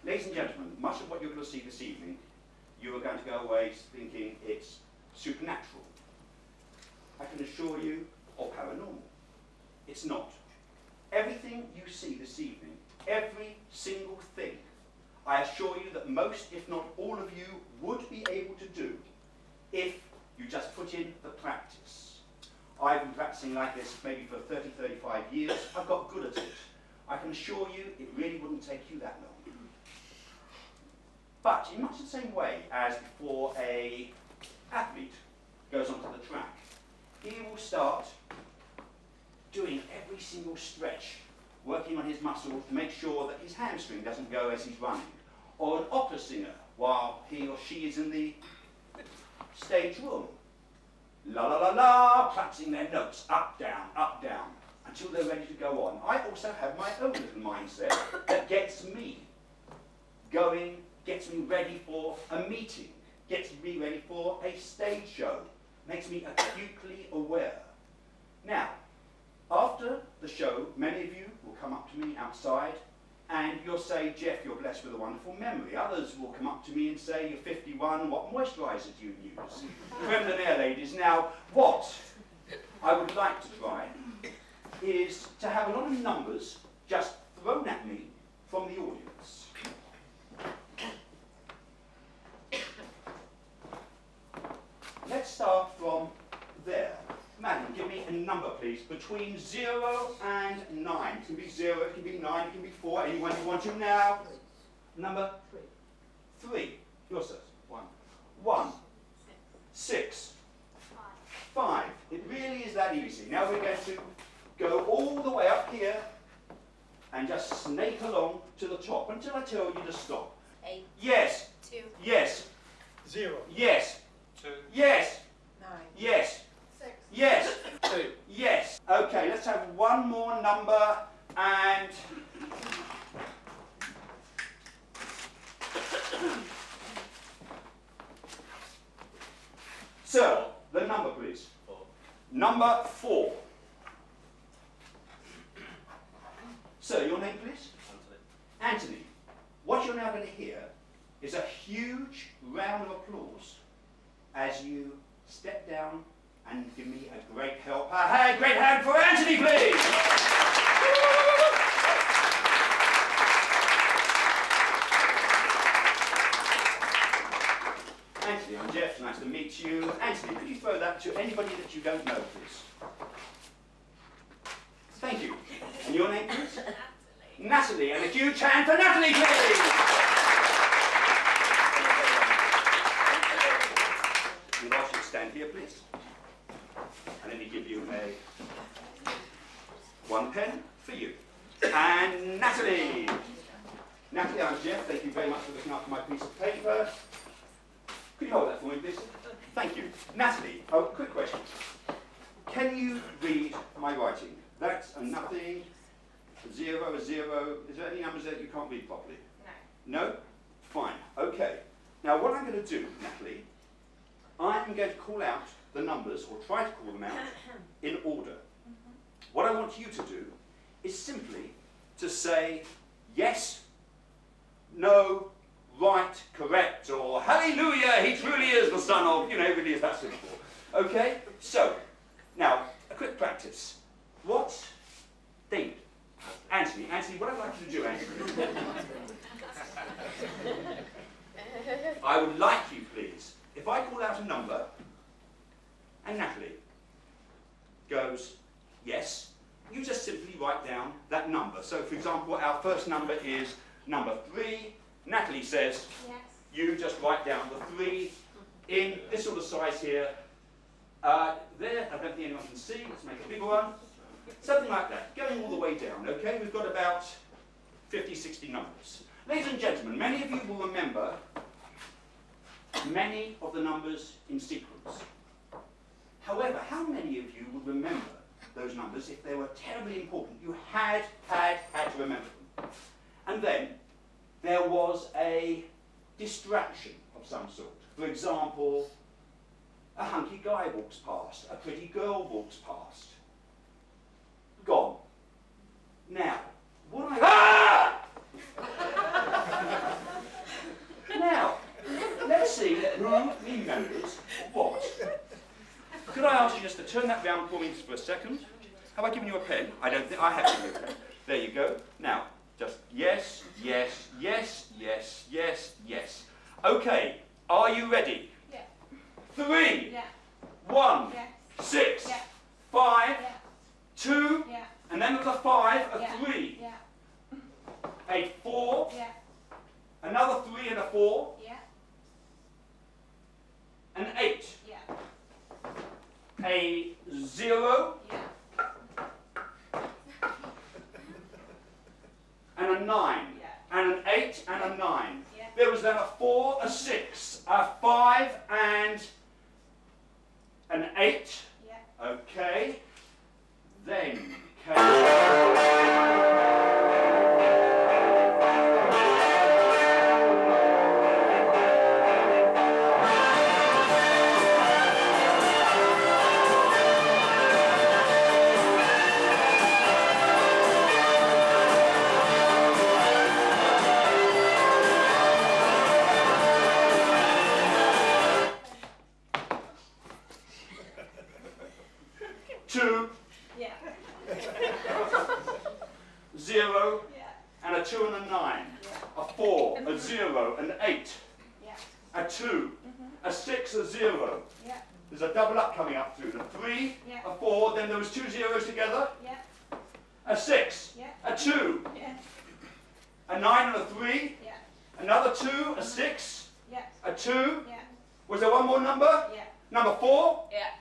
Ladies and gentlemen, much of what you're going to see this evening, you are going to go away thinking it's supernatural. I can assure you, or paranormal. It's not. Everything you see this evening, every single thing, I assure you that most, if not all of you, would be able to do if you just put in the practice. I've been practicing like this maybe for 30, 35 years. I've got good at it. I can assure you it really wouldn't take you that long. But in much the same way as before an athlete goes onto the track, he will start doing every single stretch, working on his muscles to make sure that his hamstring doesn't go as he's running. Or an opera singer, while he or she is in the stage room. La la la la, practicing their notes, up, down, until they're ready to go on. I also have my own little mindset that gets me going, gets me ready for a meeting, gets me ready for a stage show, makes me acutely aware. Now, after the show, many of you will come up to me outside and you'll say, Jeff, you're blessed with a wonderful memory. Others will come up to me and say, you're 51, what moisturiser do you use? Creme de la ladies. Now, what I would like to try is to have a lot of numbers just thrown at me from the audience. Let's start from there. Madam, give me a number, please, between 0 and 9. It can be 0, it can be 9, it can be 4. Anyone you want to now? Number? 3. Yours, sir. 1. 1. 6. 5. It really is that easy. Now we're going to go all the way up here and just snake along to the top until I tell you to stop. 8. Yes. 2. Yes. 0. Yes. 2. Yes. 9. Yes. 6. Yes. 2. Yes. Okay, let's have one more number and... Sir, the number please. 4. Number 4. Sir, your name please? Anthony. What you're now going to hear is a huge round of applause as you step down and give me a great help. A great hand for Anthony, please! Anthony, I'm Jeff. Nice to meet you. Anthony, could you throw that to anybody that you don't know, please? Thank you. And your name, please? Natalie. And a huge hand for Natalie, please! You'd like to stand here, please. And let me give you one pen for you. And Natalie. Natalie, I'm Jeff. Thank you very much for looking after my piece of paper. Could you hold that for me, please? Thank you. Natalie, quick question. Can you read my writing? That's a nothing, a 0, a 0. Is there any numbers that you can't read properly? No. No? Fine. Okay. Now, what I'm going to do, Natalie, I'm going to call out the numbers, or try to call them out, in order. What I want you to do is simply to say yes, no, right, correct, or hallelujah, he truly is the son of, it really is that simple. Okay? So, now, a quick practice. What? David. Anthony, what I'd like you to do, Anthony, I would like you, please, if I call out a number, and Natalie goes, yes, you just simply write down that number. So, for example, our first number is number 3. Natalie says, Yes. You just write down the 3 in this sort of size here. There, I don't think anyone can see. Let's make a bigger one. Something like that, going all the way down, okay? We've got about 50, 60 numbers. Ladies and gentlemen, many of you will remember many of the numbers in sequence. However, how many of you will remember those numbers if they were terribly important? You had to remember them. And then there was a distraction of some sort. For example, a hunky guy walks past, a pretty girl walks past. Gone. Now, what I... members, or what? Could I ask you just to turn that round for me for a second? Have I given you a pen? I don't think I have given you a pen. There you go. Now, just yes, yes, yes, yes, yes, yes. Okay, are you ready? Yeah. 3, Yeah. 1, Yeah. 6, Yeah. 5, Yeah. 2, Yeah. and then with a 5, a Yeah. 3, Yeah. a 4, Yeah. another 3 and a 4, Yeah. an 8, Yeah. a 0, Yeah. and a 9, Yeah. and an 8 and a 9. Yeah. There was then a 4, a 6, a 5 and an 8. Yeah. Okay. Then came... Two, Yeah. 0, Yeah. and a 2 and a 9. Yeah. A 4, a 0, an 8, Yeah. a 2, a 6, a 0. Yeah. There's a double up coming up through. The 3, Yeah. a 4, then there was 2 zeros together. Yeah. A 6, Yeah. a 2, Yeah. a 9 and a 3, Yeah. another 2, a 6, Yeah. a 2. Yeah. Was there one more number? Yeah. Number 4. Yeah.